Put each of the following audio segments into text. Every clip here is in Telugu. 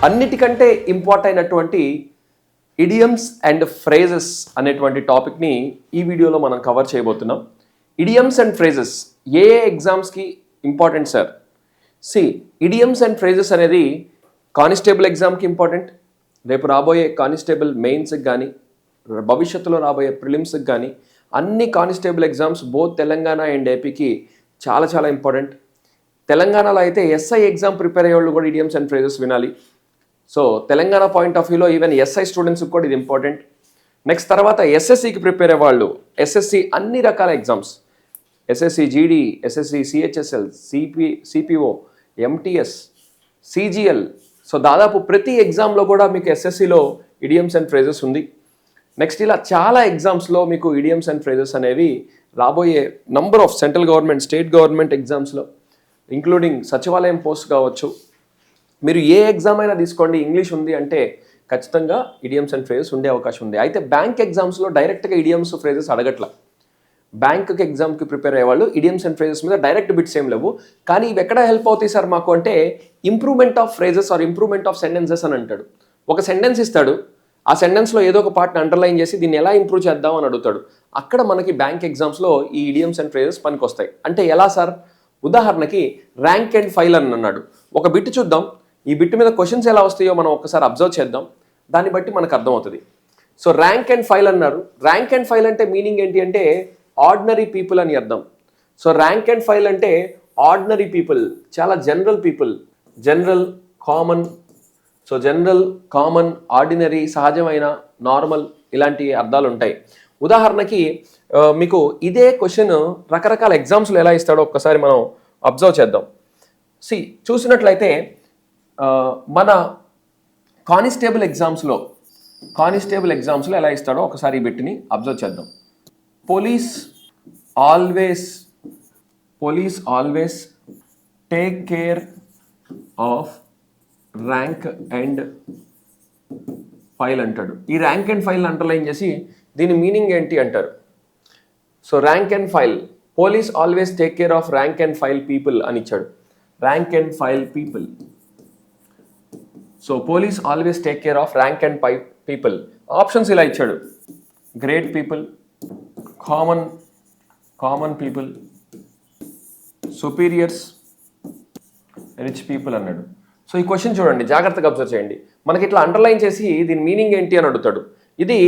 అన్నిటికంటే ఇంపార్టెంట్ అయినటువంటి ఇడియమ్స్ అండ్ ఫ్రేజెస్ అనేటువంటి టాపిక్ని ఈ వీడియోలో మనం కవర్ చేయబోతున్నాం. ఇడియమ్స్ అండ్ ఫ్రేజెస్ ఏ ఎగ్జామ్స్కి important sir? Idioms and phrases అనేది కానిస్టేబుల్ ఎగ్జామ్కి ఇంపార్టెంట్, రేపు రాబోయే కానిస్టేబుల్ మెయిన్స్కి కానీ భవిష్యత్తులో రాబోయే ప్రిలిమ్స్కి కానీ అన్ని constable exams both Telangana and ఏపీకి చాలా చాలా ఇంపార్టెంట్. తెలంగాణలో అయితే ఎస్ఐ ఎగ్జామ్ ప్రిపేర్ అయ్యే వాళ్ళు కూడా ఇడియమ్స్ అండ్ ఫ్రేజెస్ వినాలి. సో తెలంగాణ పాయింట్ ఆఫ్ వ్యూలో ఈవెన్ ఎస్ఐ స్టూడెంట్స్కి కూడా ఇది ఇంపార్టెంట్. నెక్స్ట్ తర్వాత ఎస్ఎస్సికి ప్రిపేర్ అయ్యే వాళ్ళు, ఎస్ఎస్సి అన్ని రకాల exams, SSC GD, SSC CHSL, CPO, MTS, CGL, so దాదాపు ప్రతి ఎగ్జామ్లో కూడా మీకు ఎస్ఎస్సిలో ఇడియమ్స్ అండ్ ఫ్రేజెస్ ఉంది. నెక్స్ట్ ఇలా చాలా ఎగ్జామ్స్లో మీకు ఇడియమ్స్ అండ్ ఫ్రేజెస్ అనేవి రాబోయే number of central government, state government ఎగ్జామ్స్లో ఇంక్లూడింగ్ సచివాలయం పోస్ట్ కావచ్చు, మీరు ఏ ఎగ్జామ్ అయినా తీసుకోండి, ఇంగ్లీష్ ఉంది అంటే ఖచ్చితంగా ఇడియమ్స్ అండ్ ఫ్రేజెస్ ఉండే అవకాశం ఉంది. అయితే బ్యాంక్ ఎగ్జామ్స్లో డైరెక్ట్గా ఇడియమ్స్ ఫ్రేజెస్ అడగట్ల. బ్యాంక్కి ఎగ్జామ్కి ప్రిపేర్ అయ్యేవాళ్ళు ఇడియమ్స్ అండ్ ఫ్రేజెస్ మీద డైరెక్ట్ బిట్స్ ఏం లేవు. కానీ ఇవి ఎక్కడ హెల్ప్ అవుతాయి సార్ మాకు అంటే improvement of phrases or improvement of sentences అని అంటాడు. ఒక సెంటెన్స్ ఇస్తాడు, ఆ సెంటెన్స్లో ఏదో ఒక పార్ట్ని అండర్లైన్ చేసి దీన్ని ఎలా ఇంప్రూవ్ చేద్దాం అని అడుగుతాడు. అక్కడ మనకి బ్యాంక్ ఎగ్జామ్స్లో ఈ ఇడియమ్స్ అండ్ ఫ్రేజెస్ పనికి వస్తాయి. అంటే ఎలా సార్? ఉదాహరణకి ర్యాంక్ అండ్ ఫైల్ అని అన్నాడు. ఒక బిట్ చూద్దాం, ఈ బిట్ మీద క్వశ్చన్స్ ఎలా వస్తాయో మనం ఒకసారి అబ్జర్వ్ చేద్దాం, దాన్ని బట్టి మనకు అర్థమవుతుంది. సో ర్యాంక్ అండ్ ఫైల్ అన్నారు. ర్యాంక్ అండ్ ఫైల్ అంటే మీనింగ్ ఏంటి అంటే ఆర్డినరీ పీపుల్ అని అర్థం. సో ర్యాంక్ అండ్ ఫైల్ అంటే ఆర్డినరీ పీపుల్, చాలా general people, general, common. So general, common, ordinary, సహజమైన, నార్మల్, ఇలాంటి అర్థాలు ఉంటాయి. ఉదాహరణకి మీకు ఇదే క్వశ్చన్ రకరకాల ఎగ్జామ్స్లో ఎలా ఇస్తాడో ఒక్కసారి మనం అబ్జర్వ్ చేద్దాం. చూసినట్లయితే మన కానిస్టేబుల్ ఎగ్జామ్స్లో ఎలా ఇస్తాడో ఒకసారి ఈ బిట్ని అబ్జర్వ్ చేద్దాం. Police always take care off rank and file అంటాడు. ఈ ర్యాంక్ అండ్ ఫైల్ అండర్లైన్ చేసి దీని మీనింగ్ ఏంటి అంటారు. So rank and file, police always take care off rank and file people అని ఇచ్చాడు. Rank and file people. So police always take care off rank and file people. Options ఇలా ఇచ్చాడు: great people, common people, superiors, rich people అన్నాడు. సో ఈ క్వశ్చన్ చూడండి, జాగ్రత్తగా అబ్జర్వ్ చేయండి. మనకి ఇట్లా అండర్లైన్ చేసి దీని మీనింగ్ ఏంటి అని అడుగుతాడు. ఇది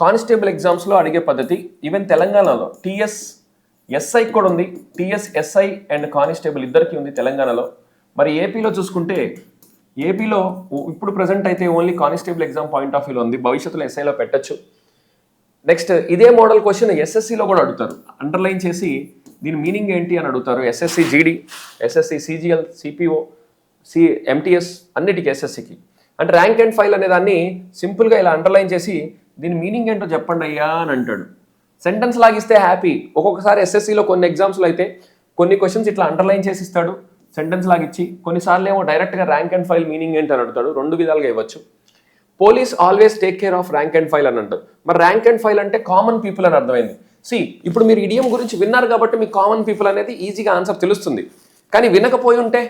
కానిస్టేబుల్ ఎగ్జామ్స్లో అడిగే పద్ధతి. ఈవెన్ తెలంగాణలో టీఎస్ ఎస్ఐ కూడా ఉంది. టీఎస్ ఎస్ఐ అండ్ కానిస్టేబుల్ ఇద్దరికి ఉంది తెలంగాణలో. మరి ఏపీలో చూసుకుంటే, ఏపీలో ఇప్పుడు ప్రజెంట్ అయితే only constable exam point of వ్యూలో ఉంది, భవిష్యత్తులో ఎస్ఐలో పెట్టచ్చు. నెక్స్ట్ ఇదే మోడల్ క్వశ్చన్ ఎస్ఎస్సిలో కూడా అడుగుతారు, అండర్లైన్ చేసి దీని మీనింగ్ ఏంటి అని అడుగుతారు. SSC GD, SSC CGL, CPO, MTS అన్నిటికీ ఎస్ఎస్సికి. అంటే ర్యాంక్ అండ్ ఫైల్ అనే దాన్ని సింపుల్గా ఇలా అండర్లైన్ చేసి దీని మీనింగ్ ఏంటో చెప్పండి అయ్యా అని అంటాడు. సెంటెన్స్ లాగిస్తే హ్యాపీ. ఒక్కొక్కసారి ఎస్ఎస్సిలో కొన్ని ఎగ్జామ్స్లో అయితే కొన్ని క్వశ్చన్స్ ఇట్లా అండర్లైన్ చేసి ఇస్తాడు, సెంటెన్స్ లాగిచ్చి. కొన్నిసార్లు ఏమో డైరెక్ట్గా ర్యాంక్ అండ్ ఫైల్ మీనింగ్ ఏంటి అని అడుగుతాడు. రెండు విధాలుగా ఇవ్వచ్చు. Police always take care off rank and file అని అంటారు. మరి ర్యాంక్ అండ్ ఫైల్ అంటే కామన్ పీపుల్ అని అర్థమైంది. ఇప్పుడు మీరు ఇడియం గురించి విన్నారు కాబట్టి మీకు కామన్ పీపుల్ అనేది ఈజీగా ఆన్సర్ తెలుస్తుంది. కానీ వినకపోయి ఉంటే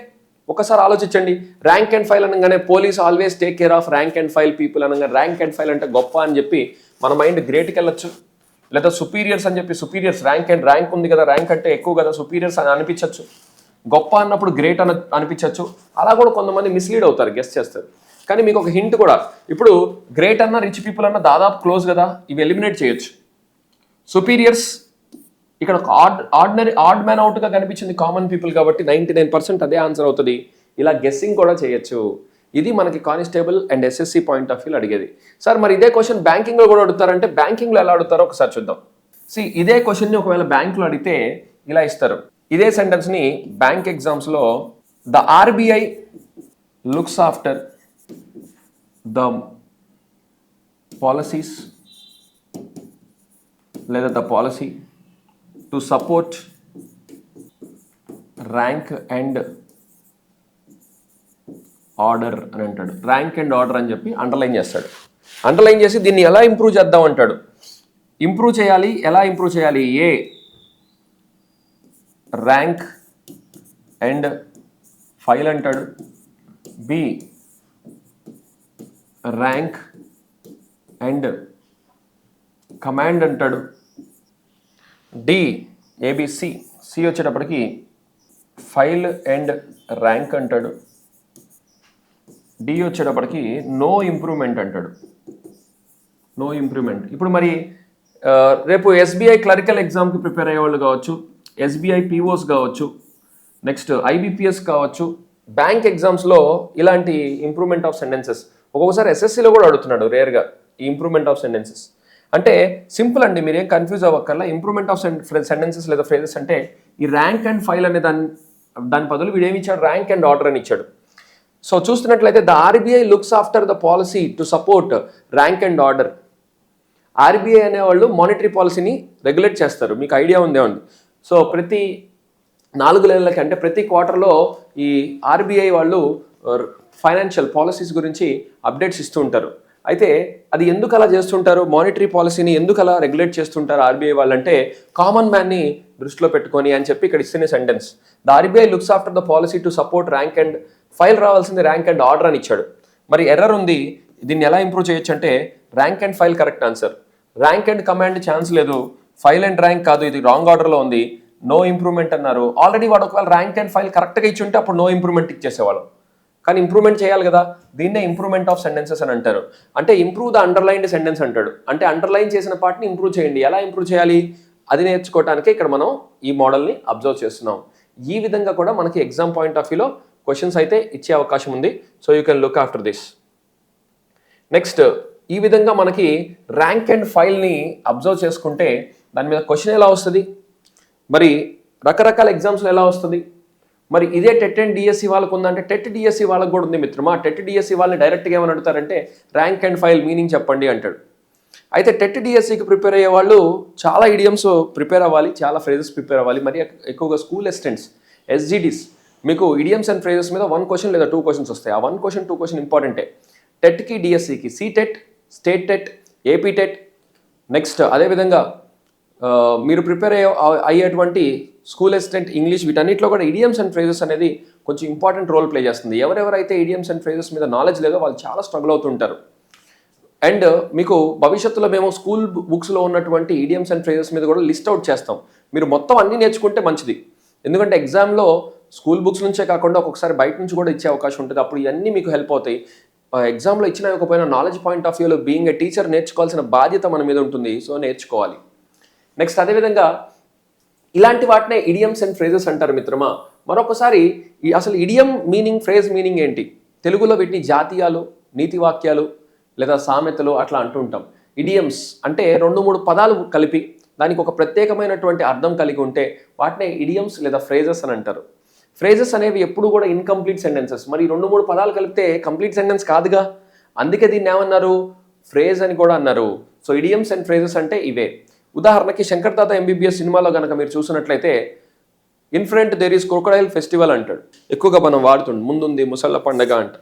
ఒకసారి ఆలోచించండి. ర్యాంక్ అండ్ ఫైల్ అనగానే police always take care off rank and file people అనగా ర్యాంక్ అండ్ ఫైల్ అంటే గొప్ప అని చెప్పి మన మైండ్ గ్రేట్కి వెళ్ళొచ్చు. లేదా సుపీరియర్స్ అని చెప్పి సుపీరియర్స్, ర్యాంక్ ఉంది కదా, ర్యాంక్ అంటే ఎక్కువ కదా, సుపీరియర్స్ అని అనిపించవచ్చు. గొప్ప అన్నప్పుడు గ్రేట్ అని అనిపించవచ్చు. అలా కూడా కొంతమంది మిస్లీడ్ అవుతారు, గెస్ చేస్తారు. కానీ మీకు ఒక హింట్ కూడా, ఇప్పుడు గ్రేట్ అన్న రిచ్ పీపుల్ అన్న దాదాపు క్లోజ్ కదా, ఇవి ఎలిమినేట్ చేయొచ్చు. సుపీరియర్స్ ఇక్కడ ఆడ్ మ్యాన్ అవుట్గా కనిపించింది కామన్ పీపుల్ కాబట్టి 99% అదే ఆన్సర్ అవుతుంది. ఇలా గెస్సింగ్ కూడా చేయొచ్చు. ఇది మనకి constable and SSC point of వ్యూలో అడిగేది. సార్ మరి ఇదే క్వశ్చన్ బ్యాంకింగ్లో కూడా అడుగుతారంటే బ్యాంకింగ్లో ఎలా అడుగుతారో ఒకసారి చూద్దాం. ఇదే క్వశ్చన్ని ఒకవేళ బ్యాంకులో అడిగితే ఇలా ఇస్తారు. ఇదే సెంటెన్స్ని బ్యాంక్ ఎగ్జామ్స్లో the RBI looks after the policies లేదా the policy to support rank and order అని అంటాడు. ర్యాంక్ అండ్ ఆర్డర్ అని చెప్పి అండర్లైన్ చేస్తాడు. అండర్లైన్ చేసి దీన్ని ఎలా ఇంప్రూవ్ చేద్దాం అంటాడు. ఇంప్రూవ్ చేయాలి, ఎలా ఇంప్రూవ్ చేయాలి? ఏ ర్యాంక్ అండ్ ఫైల్ అంటాడు. బి ర్యాంక్ అండ్ కమాండ్ అంటాడు. D ABC. సి వచ్చేటప్పటికి ఫైల్ అండ్ ర్యాంక్ అంటాడు. డి వచ్చేటప్పటికి నో ఇంప్రూవ్మెంట్ అంటాడు. No improvement. ఇప్పుడు మరి రేపు ఎస్బీఐ క్లరికల్ ఎగ్జామ్కి ప్రిపేర్ అయ్యేవాళ్ళు కావచ్చు, ఎస్బీఐ పీఓస్ కావచ్చు, నెక్స్ట్ ఐబీపీఎస్ కావచ్చు, బ్యాంక్ ఎగ్జామ్స్లో ఇలాంటి ఇంప్రూవ్మెంట్ ఆఫ్ సెంటెన్సెస్ ఒక్కొక్కసారి ఎస్ఎస్సిలో కూడా అడుగుతున్నాడు రేర్గా ఈ ఇంప్రూవ్మెంట్ ఆఫ్ సెంటెన్సెస్. అంటే సింపుల్ అండి, మీరేం కన్ఫ్యూజ్ అవ్వక్కర్లా. ఇంప్రూవ్మెంట్ ఆఫ్ సెంటెన్సెస్ లేదా ఫ్రేజెస్ అంటే ఈ ర్యాంక్ అండ్ ఫైల్ అనే దాని బదులు వీడు ఏమి ఇచ్చాడు, ర్యాంక్ అండ్ ఆర్డర్ అని ఇచ్చాడు. సో చూస్తున్నట్లయితే the RBI looks after the policy to support rank and order. RBI అనేవాళ్ళు మానిటరీ పాలసీని రెగ్యులేట్ చేస్తారు, మీకు ఐడియా ఉందే ఉంది. సో ప్రతి 4 నెలలకి అంటే ప్రతి క్వార్టర్లో ఈ ఆర్బీఐ వాళ్ళు ఫైనాన్షియల్ పాలసీస్ గురించి అప్డేట్స్ ఇస్తూ ఉంటారు. అయితే అది ఎందుకు అలా చేస్తుంటారు, మానిటరీ పాలసీని ఎందుకు అలా రెగ్యులేట్ చేస్తుంటారు ఆర్బీఐ వాళ్ళంటే కామన్ మ్యాన్ని దృష్టిలో పెట్టుకొని అని చెప్పి ఇక్కడ ఇస్తున్న sentence. The RBI looks after the policy to support rank and file రావాల్సింది ర్యాంక్ అండ్ ఆర్డర్ అని ఇచ్చాడు. మరి ఎర్రర్ ఉంది, దీన్ని ఎలా ఇంప్రూవ్ చేయొచ్చు అంటే rank and file correct answer. Rank and command chance లేదు, ఫైల్ అండ్ ర్యాంక్ కాదు, ఇది రాంగ్ ఆర్డర్లో ఉంది, నో ఇంప్రూవ్మెంట్ అన్నారు. ఆల్రెడీ వాడు ఒకవేళ ర్యాంక్ అండ్ ఫైల్ కరెక్ట్గా ఇచ్చి ఉంటే అప్పుడు నో ఇంప్రూవ్మెంట్ ఇచ్చేసేవాళ్ళం, కానీ ఇంప్రూవ్మెంట్ చేయాలి కదా, దీన్నే ఇంప్రూవ్మెంట్ ఆఫ్ సెంటెన్సెస్ అని అంటారు. అంటే ఇంప్రూవ్ ద అండర్లైన్డ్ సెంటెన్స్ అంటాడు. అంటే అండర్లైన్ చేసిన పార్ట్ని ఇంప్రూవ్ చేయండి. ఎలా ఇంప్రూవ్ చేయాలి అది నేర్చుకోవడానికి ఇక్కడ మనం ఈ మోడల్ని అబ్జర్వ్ చేస్తున్నాం. ఈ విధంగా కూడా మనకి ఎగ్జామ్ పాయింట్ ఆఫ్ వ్యూలో క్వశ్చన్స్ అయితే ఇచ్చే అవకాశం ఉంది. So you can look after this. Next ఈ విధంగా మనకి ర్యాంక్ అండ్ ఫైల్ని అబ్జర్వ్ చేసుకుంటే దాని మీద క్వశ్చన్ ఎలా వస్తుంది, మరి రకరకాల ఎగ్జామ్స్లో ఎలా వస్తుంది. మరి ఇదే టెట్ అండ్ డిఎస్సి వాళ్ళకు ఉందంటే టెట్ డిఎస్సి వాళ్ళకు కూడా ఉంది మిత్రమా. టెట్ డిఎస్సి వాళ్ళని డైరెక్ట్గా ఏమని అడుగుతారంటే ర్యాంక్ అండ్ ఫైల్ మీనింగ్ చెప్పండి అంటాడు. అయితే టెట్ డిఎస్సికి ప్రిపేర్ అయ్యే వాళ్ళు చాలా ఇడియమ్స్ ప్రిపేర్ అవ్వాలి, చాలా ఫ్రేజెస్ ప్రిపేర్ అవ్వాలి. మరి ఎక్కువగా స్కూల్ అసిస్టెంట్స్, ఎస్జిడిస్, మీకు ఇడియమ్స్ అండ్ ఫ్రేజెస్ మీద 1 క్వశ్చన్ లేదా 2 క్వశ్చన్స్ వస్తాయి. ఆ 1 క్వశ్చన్ 2 క్వశ్చన్ ఇంపార్టెంటే. టెట్కి డిఎస్సికి CTET, state TET, AP TET, next అదేవిధంగా మీరు ప్రిపేర్ అయ్యేటువంటి స్కూల్ అసిస్టెంట్, ఇంగ్లీష్, వీటన్నిటిలో కూడా ఇడియమ్స్ అండ్ ఫ్రేజెస్ అనేది కొంచెం ఇంపార్టెంట్ రోల్ ప్లే చేస్తుంది. ఎవరెవరైతే ఇడియమ్స్ అండ్ ఫ్రేజెస్ మీద నాలెడ్జ్ లేదో వాళ్ళు చాలా స్ట్రగుల్ అవుతుంటారు. అండ్ మీకు భవిష్యత్తులో మేము స్కూల్ బుక్స్లో ఉన్నటువంటి ఇడియమ్స్ అండ్ ఫ్రేజెస్ మీద కూడా లిస్ట్ అవుట్ చేస్తాం. మీరు మొత్తం అన్నీ నేర్చుకుంటే మంచిది. ఎందుకంటే ఎగ్జామ్లో స్కూల్ బుక్స్ నుంచే కాకుండా ఒక్కొక్కసారి బయట నుంచి కూడా ఇచ్చే అవకాశం ఉంటుంది. అప్పుడు ఇవన్నీ మీకు హెల్ప్ అవుతాయి. ఎగ్జామ్లో ఇచ్చినా ఇవ్వకపోయినా నాలెడ్జ్ పాయింట్ ఆఫ్ వ్యూలో బీయింగ్ ఏ టీచర్ నేర్చుకోవాల్సిన బాధ్యత మన మీద ఉంటుంది. సో నేర్చుకోవాలి. నెక్స్ట్ అదేవిధంగా ఇలాంటి వాటినే ఇడియమ్స్ అండ్ ఫ్రేజెస్ అంటారు మిత్రమా. మరొకసారి అసలు ఇడియం మీనింగ్, ఫ్రేజ్ మీనింగ్ ఏంటి? తెలుగులో వీటిని జాతీయాలు, నీతి వాక్యాలు లేదా సామెతలు అట్లా అంటుంటాం. ఇడియమ్స్ అంటే 2-3 పదాలు కలిపి దానికి ఒక ప్రత్యేకమైనటువంటి అర్థం కలిగి ఉంటే వాటినే ఇడియమ్స్ లేదా ఫ్రేజెస్ అని అంటారు. ఫ్రేజెస్ అనేవి ఎప్పుడు కూడా ఇన్కంప్లీట్ సెంటెన్సెస్. మరి 2-3 పదాలు కలిపితే కంప్లీట్ సెంటెన్స్ కాదుగా, అందుకే దీన్ని ఏమన్నారు, ఫ్రేజ్ అని కూడా అన్నారు. సో ఇడియమ్స్ అండ్ ఫ్రేజెస్ అంటే ఇవే. ఉదాహరణకి శంకర్ దాదా ఎంబీబీఎస్ సినిమాలో కనుక మీరు చూసినట్లయితే in front there is crocodile festival అంటాడు. ఎక్కువగా మనం వాడుతుండే ముందుంది ముసళ్ళ పండగ అంట.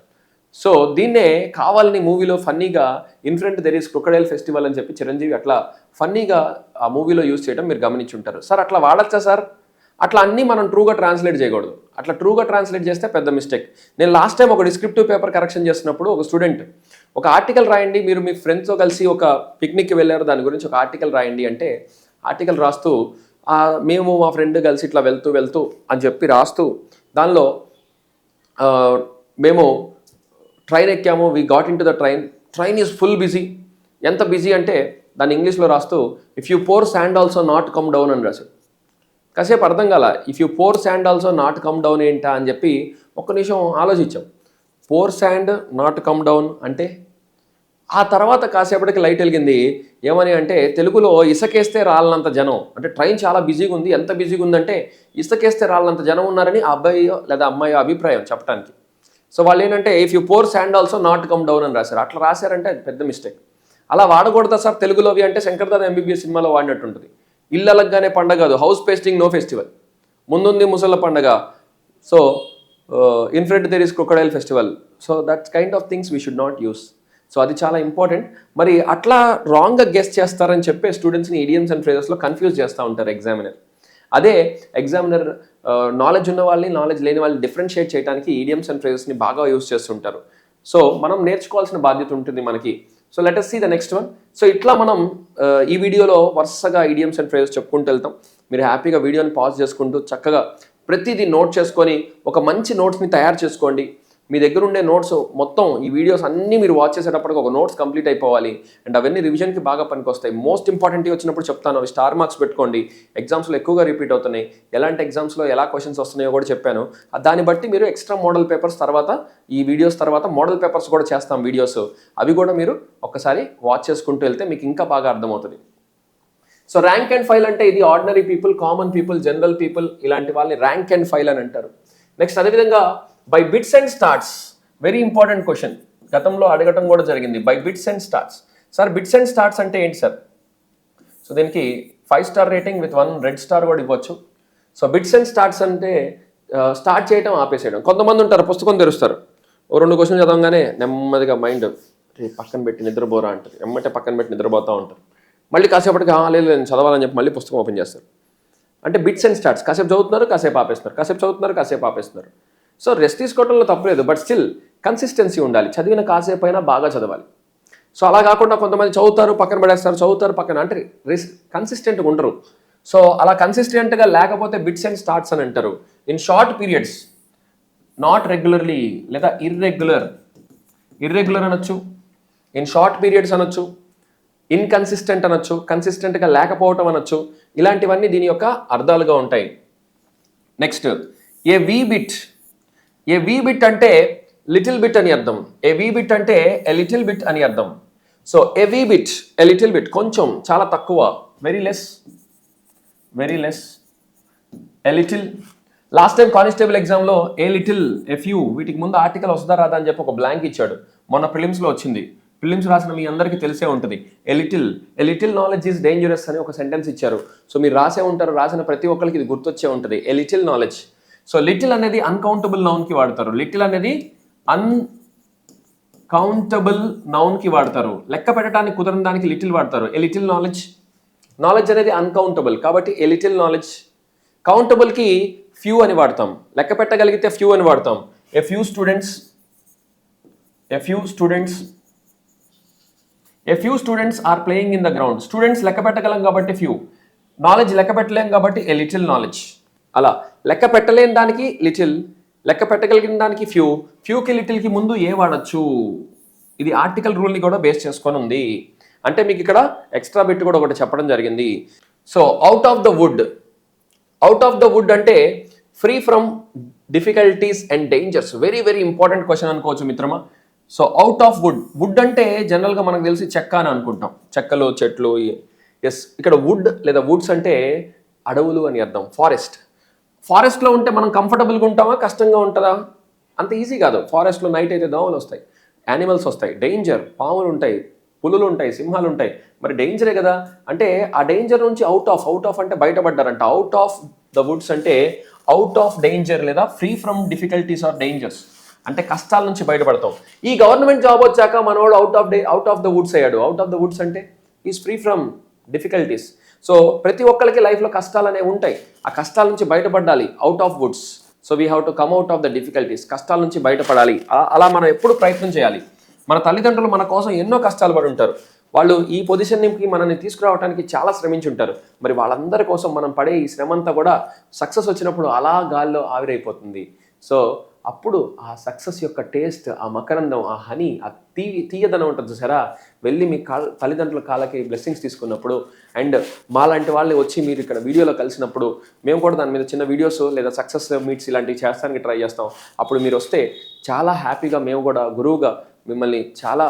సో దీన్నే కావాలని మూవీలో ఫన్నీగా in front there is crocodile festival అని చెప్పి చిరంజీవి అట్లా ఫన్నీగా ఆ మూవీలో యూజ్ చేయడం మీరు గమనించుంటారు. సార్ అట్లా వాడచ్చా సార్? అట్లా అన్నీ మనం ట్రూగా ట్రాన్స్లేట్ చేయకూడదు. అట్లా ట్రూగా ట్రాన్స్లేట్ చేస్తే పెద్ద మిస్టేక్. నేను లాస్ట్ టైం ఒక డిస్క్రిప్టివ్ పేపర్ కరెక్షన్ చేసినప్పుడు ఒక స్టూడెంట్ ఒక ఆర్టికల్ రాయండి, మీరు మీ ఫ్రెండ్స్తో కలిసి ఒక పిక్నిక్కి వెళ్ళారు, దాని గురించి ఒక ఆర్టికల్ రాయండి అంటే ఆర్టికల్ రాస్తూ మేము మా ఫ్రెండ్ కలిసి ఇట్లా వెళ్తూ అని చెప్పి రాస్తూ దానిలో మేము ట్రైన్ ఎక్కాము, we got in to the train is full busy. ఎంత బిజీ అంటే దాన్ని ఇంగ్లీష్లో రాస్తూ if you pour sand also not come down అని రాశాడు. కాసేపు అర్థం కాల, if you pour sand also not come down ఏంటా అని చెప్పి ఒక్క నిమిషం ఆలోచించాం. Pour sand not come down అంటే ఆ తర్వాత కాసేపటికి లైట్ వెలిగింది. ఏమని అంటే తెలుగులో ఇసుకేస్తే రాళ్ళంత జనం, అంటే ట్రైన్ చాలా బిజీగా ఉంది. ఎంత బిజీగా ఉందంటే ఇసుకేస్తే రాళ్ళంత జనం ఉన్నారని ఆ అబ్బాయో లేదా అమ్మాయో అభిప్రాయం చెప్పడానికి. సో వాళ్ళు ఏంటంటే if you pour sand also not come down అని రాశారు. అట్లా రాశారంటే అది పెద్ద మిస్టేక్. అలా వాడకూడదా సార్ తెలుగులోవి అంటే శంకర్ దాదా ఎంబీబీఎస్ సినిమాలో వాడినట్టు ఉంటుంది. ఇల్లు అలగ్గానే పండగ కాదు, హౌస్ పేస్టింగ్ నో ఫెస్టివల్. ముందుంది ముసళ్ళ పండగ, so in front there is crocodile festival. So that's kind of things we should not use. So అది చాలా ఇంపార్టెంట్. మరి అట్లా రాంగ్గా గెస్ చేస్తారని చెప్పే స్టూడెంట్స్ని ఇడియమ్స్ అండ్ ఫ్రేజెస్లో కన్ఫ్యూజ్ చేస్తూ ఉంటారు ఎగ్జామినర్. అదే ఎగ్జామినర్ నాలెడ్జ్ ఉన్న వాళ్ళని, నాలెడ్జ్ లేని వాళ్ళని డిఫరెన్షియేట్ చేయడానికి ఇడియమ్స్ అండ్ ఫ్రేజెస్ని బాగా యూస్ చేస్తుంటారు. సో మనం నేర్చుకోవాల్సిన బాధ్యత ఉంటుంది మనకి. So let us see the next one. So ఇట్లా మనం ఈ వీడియోలో వరుసగా ఇడియమ్స్ అండ్ ఫ్రేజెస్ చెప్పుకుంటూ వెళ్తాం. మీరు హ్యాపీగా వీడియోని పాజ్ చేసుకుంటూ చక్కగా ప్రతిదీ నోట్ చేసుకొని ఒక మంచి నోట్స్ని తయారు చేసుకోండి. మీ దగ్గర ఉండే నోట్స్ మొత్తం ఈ వీడియోస్ అన్నీ మీరు వాచ్ చేసేటప్పటికి ఒక నోట్స్ కంప్లీట్ అయిపోవాలి. అండ్ అవన్నీ రివిజన్కి బాగా పనికొస్తాయి. మోస్ట్ ఇంపార్టెంట్గా వచ్చినప్పుడు చెప్తాను, అవి స్టార్ మార్క్స్ పెట్టుకోండి. ఎగ్జామ్స్లో ఎక్కువగా రిపీట్ అవుతున్నాయి. ఎలాంటి ఎగ్జామ్స్లో ఎలా క్వశ్చన్స్ వస్తున్నాయో కూడా చెప్పాను. దాన్ని బట్టి మీరు ఎక్స్ట్రా మోడల్ పేపర్స్ తర్వాత ఈ వీడియోస్ తర్వాత మోడల్ పేపర్స్ కూడా చేస్తాం వీడియోస్. అవి కూడా మీరు ఒక్కసారి వాచ్ చేసుకుంటూ వెళ్తే మీకు ఇంకా బాగా అర్థమవుతుంది. సో ర్యాంక్ అండ్ ఫైల్ అంటే ఇది ordinary people, common people, general people ఇలాంటి వాళ్ళని ర్యాంక్ అండ్ ఫైల్ అని అంటారు. నెక్స్ట్ అదేవిధంగా by bits and starts, very important question, గతంలో అడగటం కూడా జరిగింది. By bits and starts, sir bits and starts అంటే ఏంటి సార్? సో దీనికి 5 star rating with 1 red star కూడా ఇవ్వచ్చు. సో బిట్స్ అండ్ స్టార్ట్స్ అంటే స్టార్ట్ చేయడం ఆపేసేయడం. కొంతమంది ఉంటారు పుస్తకం తెరుస్తారు, ఓ 2 క్వశ్చన్ చదవగానే నెమ్మదిగా మైండ్ పక్కన పెట్టి నిద్రపోరా అంటారు, ఎమ్మటే పక్కన పెట్టి నిద్రపోతూ ఉంటారు. మళ్ళీ కాసేపటికి లేదు నేను చదవాలని చెప్పి మళ్ళీ పుస్తకం ఓపెన్ చేస్తారు. అంటే బిట్స్ అండ్ స్టార్ట్స్, కాసేపు చదువుతున్నారు కాసేపు ఆపేస్తున్నారు, కాసేపు చదువుతున్నారు కాసేపు ఆపేస్తున్నారు. సో రెస్ట్ తీసుకోవడంలో తప్పలేదు, బట్ స్టిల్ కన్సిస్టెన్సీ ఉండాలి. చదివిన కాసేపు అయినా బాగా చదవాలి. సో అలా కాకుండా కొంతమంది చదువుతారు పక్కన పడేస్తారు, చదువుతారు పక్కన, అంటే కన్సిస్టెంట్గా ఉండరు. సో అలా కన్సిస్టెంట్గా లేకపోతే బిట్స్ అండ్ స్టార్ట్స్ అని అంటారు. In short periods, not regularly లేదా ఇర్రెగ్యులర్ అనొచ్చు, ఇన్ షార్ట్ పీరియడ్స్ అనొచ్చు, ఇన్కన్సిస్టెంట్ అనొచ్చు, కన్సిస్టెంట్గా లేకపోవటం అనొచ్చు. ఇలాంటివన్నీ దీని యొక్క అర్థాలుగా ఉంటాయి. నెక్స్ట్ ఏ వీ బిట్ అంటే లిటిల్ బిట్ అని అర్థం. ఏ వీ బిట్ అంటే ఎ లిటిల్ బిట్ అని అర్థం. So A we bit, a little bit కొంచెం, చాలా తక్కువ, very less, a little. Last time constable ఎగ్జామ్లో ఏ లిటిల్, ఎ ఫ్యూ వీటికి ముందు ఆర్టికల్ వస్తుందా రాదా అని చెప్పి ఒక బ్లాంక్ ఇచ్చాడు. మొన్న ప్రిలిమ్స్లో వచ్చింది. ప్రిలిమ్స్ రాసిన మీ అందరికీ తెలిసే ఉంటుంది. ఎ లిటిల్ నాలెడ్జ్ ఈజ్ డేంజరస్ అని ఒక సెంటెన్స్ ఇచ్చారు. సో మీరు రాసే ఉంటారు, రాసిన ప్రతి ఒక్కరికి ఇది గుర్తొచ్చే ఉంటుంది, ఎ లిటిల్ నాలెడ్జ్. సో లిటిల్ అనేది అన్కౌంటబుల్ నౌన్కి వాడతారు, లిటిల్ అనేది అన్కౌంటబుల్ నౌన్కి వాడతారు. లెక్క పెట్టడానికి కుదరని దానికి లిటిల్ వాడతారు. ఎ లిటిల్ నాలెడ్జ్ అనేది అన్కౌంటబుల్ కాబట్టి ఎ లిటిల్ నాలెడ్జ్. కౌంటబుల్కి ఫ్యూ అని వాడతాం, లెక్క పెట్టగలిగితే ఫ్యూ అని వాడతాం. A few students are playing in the ground. Students లెక్క పెట్టగలం కాబట్టి ఫ్యూ, నాలెడ్జ్ లెక్క పెట్టలేం కాబట్టి ఎ లిటిల్ నాలెడ్జ్. అలా లెక్క పెట్టలేని దానికి లిటిల్, లెక్క పెట్టగలిగిన దానికి ఫ్యూకి లిటిల్కి ముందు ఏ వాడచ్చు. ఇది ఆర్టికల్ రూల్ని కూడా బేస్ చేసుకొని ఉంది. అంటే మీకు ఇక్కడ ఎక్స్ట్రా బిట్ కూడా ఒకటి చెప్పడం జరిగింది. So out of the wood అంటే free from difficulties and dangers. Very very important question అనుకోవచ్చు మిత్రమా. సో అవుట్ ఆఫ్ వుడ్ అంటే జనరల్గా మనకు తెలిసి చెక్క అని అనుకుంటాం, చెక్కలు చెట్లు. ఎస్, ఇక్కడ వుడ్ లేదా వుడ్స్ అంటే అడవులు అని అర్థం. ఫారెస్ట్లో ఉంటే మనం కంఫర్టబుల్గా ఉంటామా, కష్టంగా ఉంటుందా? అంత ఈజీ కాదు. ఫారెస్ట్లో నైట్ అయితే దోమలు వస్తాయి, యానిమల్స్ వస్తాయి, డేంజర్, పాములు ఉంటాయి, పులులు ఉంటాయి, సింహాలు ఉంటాయి. మరి డేంజరే కదా. అంటే ఆ డేంజర్ నుంచి అవుట్ ఆఫ్ అంటే బయటపడ్డారంట. అవుట్ ఆఫ్ ద వుడ్స్ అంటే అవుట్ ఆఫ్ డేంజర్ లేదా free from difficulties or dangers, అంటే కష్టాల నుంచి బయటపడతాం. ఈ గవర్నమెంట్ జాబ్ వచ్చాక మనోడు అవుట్ ఆఫ్ ద వుడ్స్ అయ్యాడు. అవుట్ ఆఫ్ ద వుడ్స్ అంటే is free from difficulties. So ప్రతి ఒక్కరికి లైఫ్లో కష్టాలు అనేవి ఉంటాయి. ఆ కష్టాల నుంచి బయటపడాలి, out of Woods. So we have to come out of the difficulties. కష్టాల నుంచి బయటపడాలి. అలా మనం ఎప్పుడు ప్రయత్నం చేయాలి. మన తల్లిదండ్రులు మన కోసం ఎన్నో కష్టాలు పడి ఉంటారు. వాళ్ళు ఈ పొజిషన్కి మనల్ని తీసుకురావడానికి చాలా శ్రమించి ఉంటారు. మరి వాళ్ళందరి కోసం మనం పడే ఈ శ్రమంతా కూడా సక్సెస్ వచ్చినప్పుడు అలా గాల్లో ఆవిరైపోతుంది. సో అప్పుడు ఆ సక్సెస్ యొక్క టేస్ట్, ఆ మకరందం, ఆ హనీ, ఆ తీయదనం ఉంటుంది చూసారా, వెళ్ళి మీ తల్లిదండ్రుల కాళ్ళకి బ్లెస్సింగ్స్ తీసుకున్నప్పుడు అండ్ మాలాంటి వాళ్ళని వచ్చి మీరు ఇక్కడ వీడియోలో కలిసినప్పుడు మేము కూడా దాని మీద చిన్న వీడియోస్ లేదా సక్సెస్ మీట్స్ ఇలాంటివి చేస్తానికి ట్రై చేస్తాం. అప్పుడు మీరు వస్తే చాలా హ్యాపీగా మేము కూడా గురువుగా మిమ్మల్ని చాలా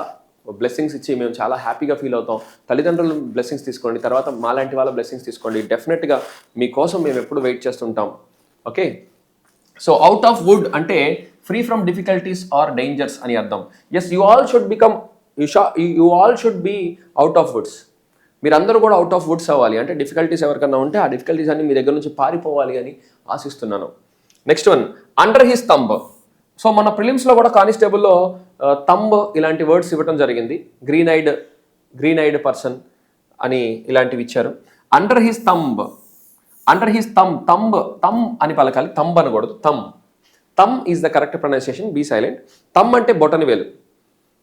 బ్లెస్సింగ్స్ ఇచ్చి మేము చాలా హ్యాపీగా ఫీల్ అవుతాం. తల్లిదండ్రుల బ్లెస్సింగ్స్ తీసుకోండి, తర్వాత మాలాంటి వాళ్ళ బ్లెస్సింగ్స్ తీసుకోండి. డెఫినెట్గా మీకోసం మేము ఎప్పుడు వెయిట్ చేస్తుంటాం. Okay, so out of wood అంటే free from difficulties or dangers అని అర్థం. Yes, you all should be out of woods. మీరందరూ కూడా అవుట్ ఆఫ్ వుడ్స్ అవ్వాలి. అంటే డిఫికల్టీస్ ఎవరికన్నా ఉంటే ఆ డిఫికల్టీస్ అన్ని మీ దగ్గర నుంచి పారిపోవాలి అని ఆశిస్తున్నాను. Next one, under his thumb. So మన ప్రిలిమ్స్లో కూడా కానిస్టేబుల్లో థంబ్ ఇలాంటి వర్డ్స్ ఇవ్వడం జరిగింది. గ్రీన్ ఐడ్ పర్సన్ అని ఇలాంటివి ఇచ్చారు. అండర్ హిస్ థంబ్ అని పలకాలి, థంబ్ అనకూడదు. Thumb is the correct pronunciation, B silent. Thumb అంటే బొటని వేలు.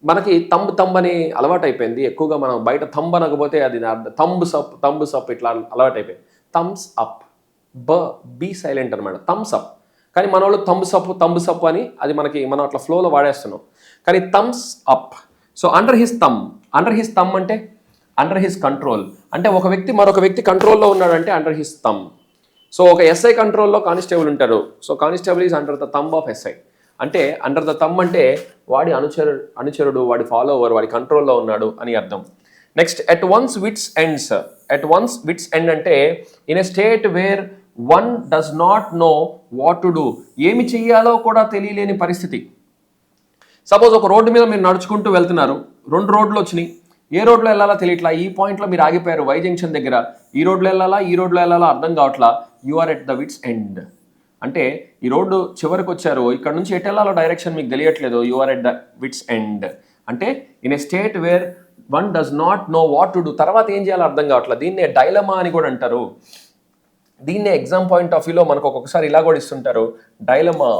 మనకి తంబ్ అని అలవాటు అయిపోయింది. ఎక్కువగా మనం బయట థంబ్ అనకపోతే అది థంబ్స్ అప్ ఇట్లా అలవాటు అయిపోయింది. థమ్స్ అప్, బి సైలెంట్ అనమాట, థమ్స్ అప్. కానీ మన వాళ్ళు థంబ్స్ అప్ అని అది మనం అట్లా ఫ్లోలో వాడేస్తున్నాం. కానీ thumbs up. So under his thumb అంటే అండర్ హిస్ కంట్రోల్, అంటే ఒక వ్యక్తి మరొక వ్యక్తి కంట్రోల్లో ఉన్నాడంటే అండర్ హిస్ థమ్. సో ఒక ఎస్ఐ కంట్రోల్లో కానిస్టేబుల్ ఉంటారు. So constable is under the thumb of SI. అంటే అండర్ ద థంబ్ అంటే వాడి అనుచరుడు, వాడి ఫాలోవర్, వాడి కంట్రోల్లో ఉన్నాడు అని అర్థం. Next, at once wit's end అంటే in a state where one does not know what to do. ఏమి చెయ్యాలో కూడా తెలియలేని పరిస్థితి. సపోజ్ ఒక రోడ్డు మీద మీరు నడుచుకుంటూ వెళ్తున్నారు, 2 రోడ్లు వచ్చినాయి, ఏ రోడ్లో వెళ్ళాలో తెలియట్లా, ఈ పాయింట్లో మీరు ఆగిపోయారు వై జంక్షన్ దగ్గర, ఈ రోడ్లో వెళ్ళాలా అర్థం కావట్లా, you are at the wit's end. అంటే ఈ రోడ్డు చివరికి వచ్చారు, ఇక్కడ నుంచి ఎటు వెళ్ళాలో డైరెక్షన్ మీకు తెలియట్లేదు, you are at the wit's end. అంటే in a state where one does not know what to do, తర్వాత ఏం చేయాలో అర్థం కావట్లేదు. దీన్నే డైలమా అని కూడా అంటారు. దీన్నే ఎగ్జామ్ పాయింట్ ఆఫ్ వ్యూలో మనకు ఒక్కొక్కసారి ఇలా కూడా ఇస్తుంటారు, డైలమా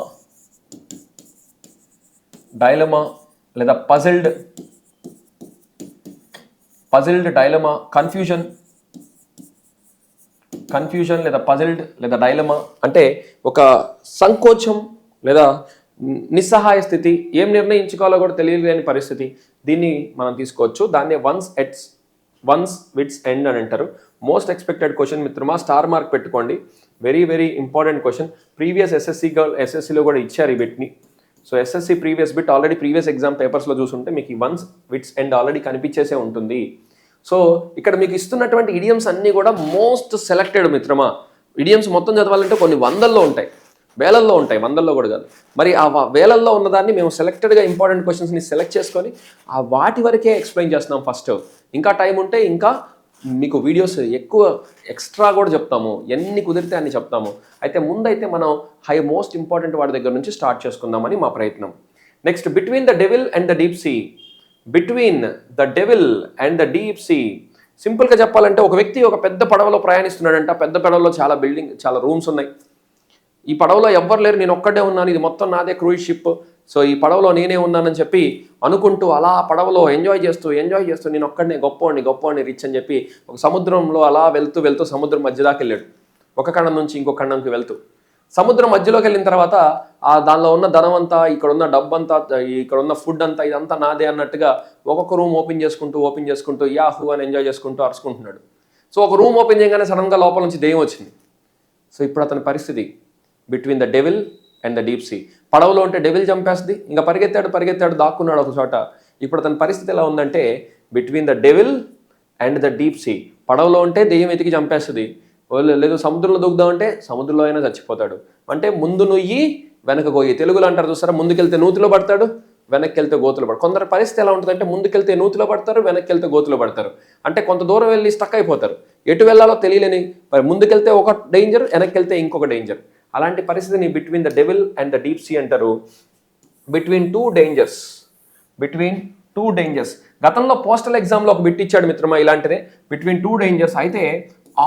లేదా పజిల్డ్ డైలమా, కన్ఫ్యూజన్ లేదా పజిల్డ్ లేదా డైలమా అంటే ఒక సంకోచం లేదా నిస్సహాయ స్థితి, ఏం నిర్ణయించుకోవాలో కూడా తెలియలేని పరిస్థితి. దీన్ని మనం తీసుకోవచ్చు. దాన్నే వన్స్ విట్స్ ఎండ్ అని అంటారు. మోస్ట్ ఎక్స్పెక్టెడ్ క్వశ్చన్ మిత్రమా, స్టార్ మార్క్ పెట్టుకోండి. Very very important question. Previous ఎస్ఎస్సిలో కూడా ఇచ్చారు ఈ బిట్ని. So SSC previous bit already previous exam పేపర్స్లో చూసుంటే మీకు ఈ వన్స్ విట్స్ ఎండ్ ఆల్రెడీ కనిపించేసే ఉంటుంది. సో ఇక్కడ మీకు ఇస్తున్నటువంటి ఇడియమ్స్ అన్నీ కూడా మోస్ట్ సెలెక్టెడ్ మిత్రమా. ఇడియమ్స్ మొత్తం చదవాలంటే కొన్ని వందల్లో ఉంటాయి, వేలల్లో ఉంటాయి, వందల్లో కూడా కాదు. మరి ఆ వేలల్లో ఉన్నదాన్ని మేము సెలెక్టెడ్గా ఇంపార్టెంట్ క్వశ్చన్స్ని సెలెక్ట్ చేసుకొని ఆ వాటి వరకే ఎక్స్ప్లెయిన్ చేస్తున్నాం ఫస్ట్. ఇంకా టైం ఉంటే ఇంకా మీకు వీడియోస్ ఎక్కువ ఎక్స్ట్రా కూడా చెప్తాము, ఎన్ని కుదిరితే అన్ని చెప్తాము. అయితే ముందైతే మనం మోస్ట్ ఇంపార్టెంట్ వాడి దగ్గర నుంచి స్టార్ట్ చేసుకుందామని మా ప్రయత్నం. Next, between the devil and the deep see. సింపుల్గా చెప్పాలంటే ఒక వ్యక్తి ఒక పెద్ద పడవలో ప్రయాణిస్తున్నాడంట. పెద్ద పడవలో చాలా రూమ్స్ ఉన్నాయి. ఈ పడవలో ఎవ్వరు లేరు, నేను ఒక్కడే ఉన్నాను, ఇది మొత్తం నాదే క్రూయిజ్ షిప్, సో ఈ పడవలో నేనే ఉన్నానని చెప్పి అనుకుంటూ అలా పడవలో ఎంజాయ్ చేస్తూ నేను ఒక్కడనే గొప్పవాడిని రిచ్ అని చెప్పి ఒక సముద్రంలో అలా వెళ్తూ సముద్రం మధ్య దాకా వెళ్ళాడు. ఒక ఖండం నుంచి ఇంకో ఖండంకి వెళ్తూ సముద్రం మధ్యలోకి వెళ్ళిన తర్వాత దానిలో ఉన్న ధనం అంతా, ఇక్కడ ఉన్న డబ్బు అంతా, ఇక్కడ ఉన్న ఫుడ్ అంతా, ఇదంతా నాదే అన్నట్టుగా ఒక్కొక్క రూమ్ ఓపెన్ చేసుకుంటూ యాహూ అని ఎంజాయ్ చేసుకుంటూ అరుచుకుంటున్నాడు. సో ఒక రూమ్ ఓపెన్ చేయగానే సడన్గా లోపల నుంచి దెయ్యం వచ్చింది. సో ఇప్పుడు అతని పరిస్థితి between the devil and the deep see. పడవలో ఉంటే డెవిల్ చంపేస్తుంది, ఇంకా పరిగెత్తాడు దాక్కున్నాడు ఒక చోట. ఇప్పుడు అతని పరిస్థితి ఎలా ఉందంటే between the devil and the deep see. పడవలో ఉంటే దెయ్యం ఎతికి చంపేస్తుంది, లేదు సముద్రంలో దూకుదామంటే సముద్రంలో అయినా చచ్చిపోతాడు. అంటే ముందు నుయ్యి వెనక గోయి, తెలుగులో అంటారు చూస్తారా, ముందుకెళ్తే నూతిలో పడతాడు, వెనక్కి వెళ్తే గోతులో పడతాడు. కొందరు పరిస్థితి ఎలా ఉంటుందంటే ముందుకెళ్తే నూతిలో పడతారు, వెనక్కి వెళ్తే గోతులో పడతారు. అంటే కొంత దూరం వెళ్ళి స్టక్ అయిపోతారు, ఎటు వెళ్ళాలో తెలియలేని, ముందుకెళ్తే ఒక డేంజర్, వెనక్కి వెళ్తే ఇంకొక డేంజర్. అలాంటి పరిస్థితిని between the devil and the deep sea అంటారు. Between two dangers. గతంలో పోస్టల్ ఎగ్జామ్లో ఒక బిట్ ఇచ్చాడు మిత్రమా ఇలాంటిదే, బిట్వీన్ టూ డేంజర్స్. అయితే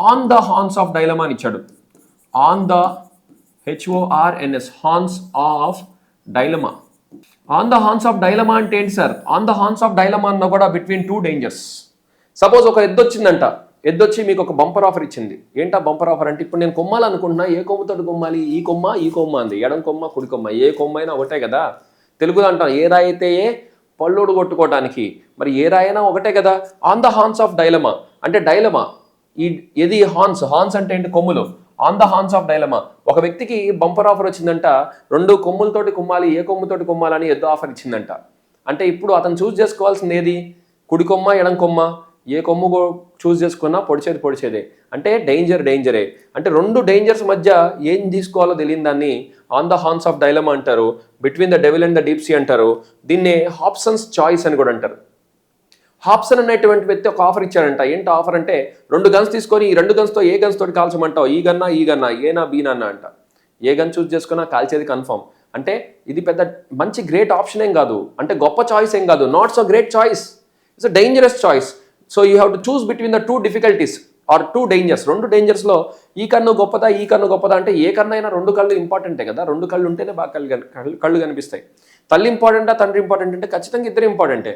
on the horns of dilemma అని ఇచ్చాడు. On the HORNS horns of dilemma. On the horns of dilemma అంటే ఏంటి sir? On the horns of dilemma అన్న కూడా బిట్వీన్ టూ డేంజర్స్. సపోజ్ ఒక ఎద్దొచ్చిందంట, ఎద్దొచ్చి మీకు ఒక బంపర్ ఆఫర్ ఇచ్చింది. ఏంటా బంపర్ ఆఫర్ అంటే, ఇప్పుడు నేను కొమ్మాలనుకుంటున్నా, ఏ కొమ్మతో కొమ్మాలి, ఈ కొమ్మ అంది, ఎడం కొమ్మ కుడి కొమ్మ, ఏ కొమ్మ అయినా ఒకటే కదా. తెలుగులో అంటాం ఏ రాయి అయితే ఏ పళ్ళోడు కొట్టుకోవడానికి, మరి ఏ రాయినా ఒకటే కదా. On the horns of dilemma అంటే డైలమా, ఏది హార్న్స్ అంటే ఏంటి, కొమ్ములు. On the horns of dilemma, ఒక వ్యక్తికి బంపర్ ఆఫర్ వచ్చిందంట, 2 కొమ్ములతోటి కొమ్మాలి, ఏ కొమ్ముతోటి కొమ్మాలని ఎద్దు ఆఫర్ ఇచ్చిందంట. అంటే ఇప్పుడు అతను చూస్ చేసుకోవాల్సింది ఏది, కుడి కొమ్మ ఎడం కొమ్మ, ఏ కొమ్ము చూస్ చేసుకున్నా పొడిచేదే. అంటే డేంజరే. అంటే 2 డేంజర్స్ మధ్య ఏం తీసుకోవాలో తెలియని దాన్ని on the horns of dilemma అంటారు. Between the devil and the deep sea అంటారు. దీన్నే హాబ్సన్స్ చాయిస్ అని కూడా అంటారు. హాబ్సన్ అనేటువంటి వ్యక్తి ఒక ఆఫర్ ఇచ్చాడంట. ఏంటి ఆఫర్ అంటే, 2 గన్స్ తీసుకొని ఈ 2 గన్స్తో ఏ గన్స్ తోటి కాల్చమంటావు, ఈ గన్నా ఏనా బీనా అంట. ఏ గన్ చూస్ చేసుకున్నా కాల్చేది కన్ఫర్మ్. అంటే ఇది పెద్ద మంచి గ్రేట్ ఆప్షన్ ఏం కాదు, అంటే గొప్ప చాయిస్ ఏం కాదు, not so great choice, it's a dangerous choice. So you have to choose between the 2 difficulties or 2 dangers. 2 డేంజర్స్లో ఈ కన్ను గొప్పదా అంటే ఏ కన్ను అయినా 2 కళ్ళు ఇంపార్టెంటే కదా, 2 కళ్ళు ఉంటేనే బాగా కళ్ళు కనిపిస్తాయి. తల్లి ఇంపార్టెంటా తండ్రి ఇంపార్టెంట్ అంటే ఖచ్చితంగా ఇద్దరు ఇంపార్టెంటే.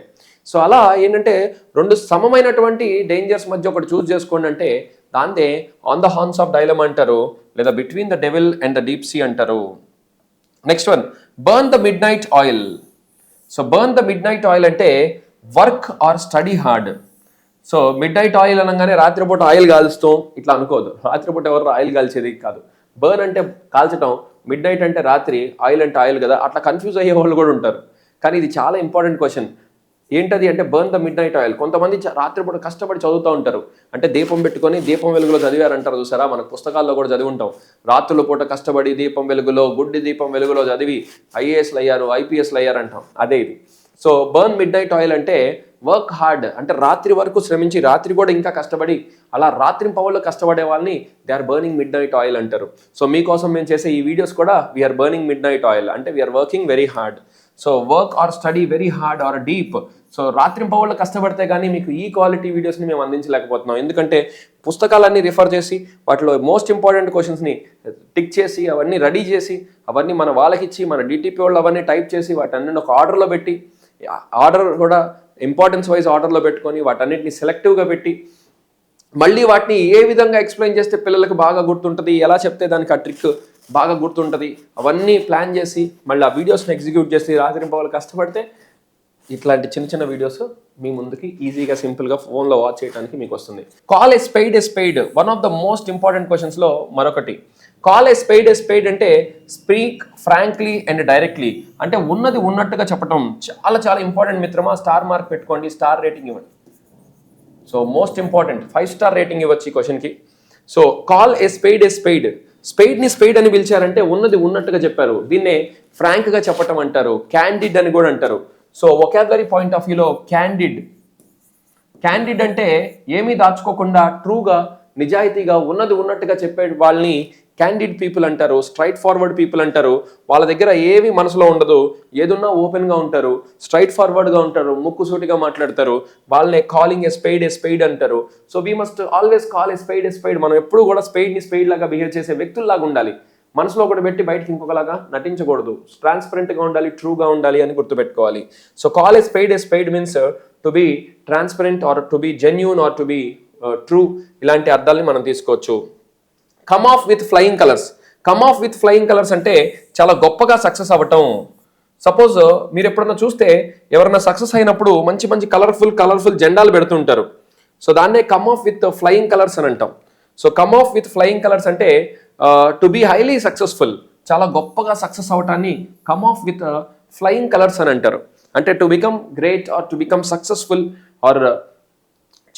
సో అలా ఏంటంటే రెండు సమమైనటువంటి డేంజర్స్ మధ్య ఒకటి చూస్ చేసుకోండి అంటే దాంతే on the horns of dilemma అంటారు, లేదా between the devil and the deep sea అంటారు. Next one, burn the mid night oil. So burn the mid night oil అంటే work or study hard. So mid night oil అనగానే రాత్రిపూట ఆయిల్ కాల్స్తాం ఇట్లా అనుకోదు. రాత్రిపూట ఎవరు ఆయిల్ కాల్చేది కాదు. బర్న్ అంటే కాల్చడం, మిడ్ నైట్ అంటే రాత్రి, ఆయిల్ అంటే ఆయిల్ కదా, అట్లా కన్ఫ్యూజ్ అయ్యే వాళ్ళు కూడా ఉంటారు. కానీ ఇది చాలా ఇంపార్టెంట్ క్వశ్చన్. ఏంటది అంటే burn the mid night oil. కొంతమంది రాత్రిపూట కష్టపడి చదువుతూ ఉంటారు. అంటే దీపం పెట్టుకొని దీపం వెలుగులో చదివారంటారు చూసారా, మన పుస్తకాల్లో కూడా చదివి ఉంటాం. రాత్రుల పూట కష్టపడి దీపం వెలుగులో, గుడ్డి దీపం వెలుగులో చదివి ఐఏఎస్లు అయ్యారు, ఐపీఎస్లు అయ్యారు అంటాం. అదే ఇది. So burn mid night oil అంటే వర్క్ హార్డ్, అంటే రాత్రి వరకు శ్రమించి రాత్రి కూడా ఇంకా కష్టపడి అలా రాత్రి పవర్లో కష్టపడే వాళ్ళని they are burning mid night oil అంటారు. సో మీకోసం మేము చేసే ఈ వీడియోస్ కూడా we're burning mid night oil, అంటే we're working very hard. So work or study very hard or deep. So రాత్రి పవర్లో కష్టపడితే కానీ మీకు ఈ క్వాలిటీ వీడియోస్ని మేము అందించలేకపోతున్నాం. ఎందుకంటే పుస్తకాలన్నీ రిఫర్ చేసి వాటిలో మోస్ట్ ఇంపార్టెంట్ క్వశ్చన్స్ని టిక్ చేసి అవన్నీ రెడీ చేసి అవన్నీ మన వాళ్ళకిచ్చి మన డిటిపి వాళ్ళు అవన్నీ టైప్ చేసి వాటన్ని ఒక ఆర్డర్లో పెట్టి, ఆర్డర్ కూడా ఇంపార్టెన్స్ వైజ్ ఆర్డర్లో పెట్టుకొని వాటన్నిటిని సెలెక్టివ్గా పెట్టి మళ్ళీ వాటిని ఏ విధంగా ఎక్స్ప్లెయిన్ చేస్తే పిల్లలకు బాగా గుర్తుంటుంది, ఎలా చెప్తే దానికి ఆ ట్రిక్ బాగా గుర్తుంటుంది, అవన్నీ ప్లాన్ చేసి మళ్ళీ ఆ వీడియోస్ని ఎగ్జిక్యూట్ చేసి రాత్రి పగలు కష్టపడితే ఇట్లాంటి చిన్న చిన్న వీడియోస్ మీ ముందుకి ఈజీగా సింపుల్గా ఫోన్లో వాచ్ చేయడానికి మీకు వస్తుంది. Call a spade. One of the most important క్వశ్చన్స్లో మరొకటి. కాల్ ఏ స్పెయిడ్ అంటే స్పీక్ ఫ్రాంక్లీ అండ్ డైరెక్ట్లీ, అంటే ఉన్నది ఉన్నట్టుగా చెప్పడం. చాలా చాలా ఇంపార్టెంట్ మిత్రమా. స్టార్ మార్క్ పెట్టుకోండి, స్టార్ రేటింగ్ ఇవ్వండి. So most important 5 star rating ఇవ్వచ్చు ఈ క్వశ్చన్కి. So call a స్పెయిడ్. స్పెయిడ్ని స్పెయిడ్ అని పిలిచారంటే ఉన్నది ఉన్నట్టుగా చెప్పారు. దీన్నే ఫ్రాంక్గా చెప్పటం అంటారు, క్యాండిడ్ అని కూడా అంటారు. సో వొకాబులరీ పాయింట్ ఆఫ్ వ్యూలో క్యాండిడ్ అంటే ఏమీ దాచుకోకుండా ట్రూగా నిజాయితీగా ఉన్నది ఉన్నట్టుగా చెప్పే వాళ్ళని క్యాండిడ్ పీపుల్ అంటారు, స్ట్రైట్ ఫార్వర్డ్ పీపుల్ అంటారు. వాళ్ళ దగ్గర ఏవి మనసులో ఉండదు, ఏదున్నా ఓపెన్గా ఉంటారు, స్ట్రైట్ ఫార్వర్డ్గా ఉంటారు, ముక్కుసూటిగా మాట్లాడతారు. వాళ్ళని కాలింగ్ ఏ స్పెయిడ్ అంటారు. So we must always call a spade. మనం ఎప్పుడు కూడా స్పెయిడ్ని స్పెయిడ్ లాగా బిహేవ్ చేసే వ్యక్తుల్లాగా ఉండాలి. మనసులో ఒకటి పెట్టి బయటకి ఇంకొకలాగా నటించకూడదు. ట్రాన్స్పరెంట్గా ఉండాలి, ట్రూగా ఉండాలి అని గుర్తుపెట్టుకోవాలి. So call a spade means to be transparent or to be genuine or to be true, ఇలాంటి అర్థాలని మనం తీసుకోవచ్చు. Come off with flying colours అంటే చాలా గొప్పగా సక్సెస్ అవ్వటం. సపోజ్ మీరు ఎప్పుడన్నా చూస్తే ఎవరైనా సక్సెస్ అయినప్పుడు మంచి మంచి కలర్ఫుల్ జెండాలు పెడుతుంటారు. సో దాన్నే come off with flying colours అని అంటాం. So come off with flying colours అంటే టు బి హైలీ సక్సెస్ఫుల్, చాలా గొప్పగా సక్సెస్ అవటాన్ని come off with flying colours అని అంటారు. అంటే to become great or to become successful or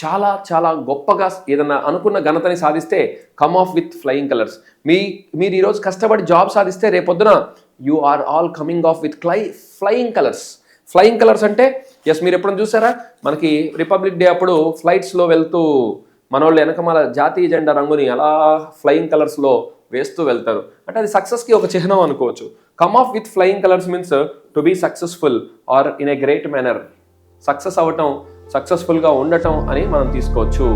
చాలా చాలా గొప్పగా ఏదన్నా అనుకున్న ఘనతని సాధిస్తే come off with flying colours. మీరు ఈరోజు కష్టపడి జాబ్ సాధిస్తే రేపొద్దున you are all coming off with flying colours అంటే ఎస్, మీరు ఎప్పుడైనా చూసారా మనకి రిపబ్లిక్ డే అప్పుడు ఫ్లైట్స్లో వెళ్తూ మన వాళ్ళు వెనకమాల జాతీయ జెండా రంగుని అలా ఫ్లయింగ్ కలర్స్లో వేస్తూ వెళ్తారు. అంటే అది సక్సెస్కి ఒక చిహ్నం అనుకోవచ్చు. Come off with flying colours means to be successful or in a great manner. Success అవ్వటం, సక్సెస్ఫుల్గా ఉండటం అని మనం తీసుకోవచ్చు.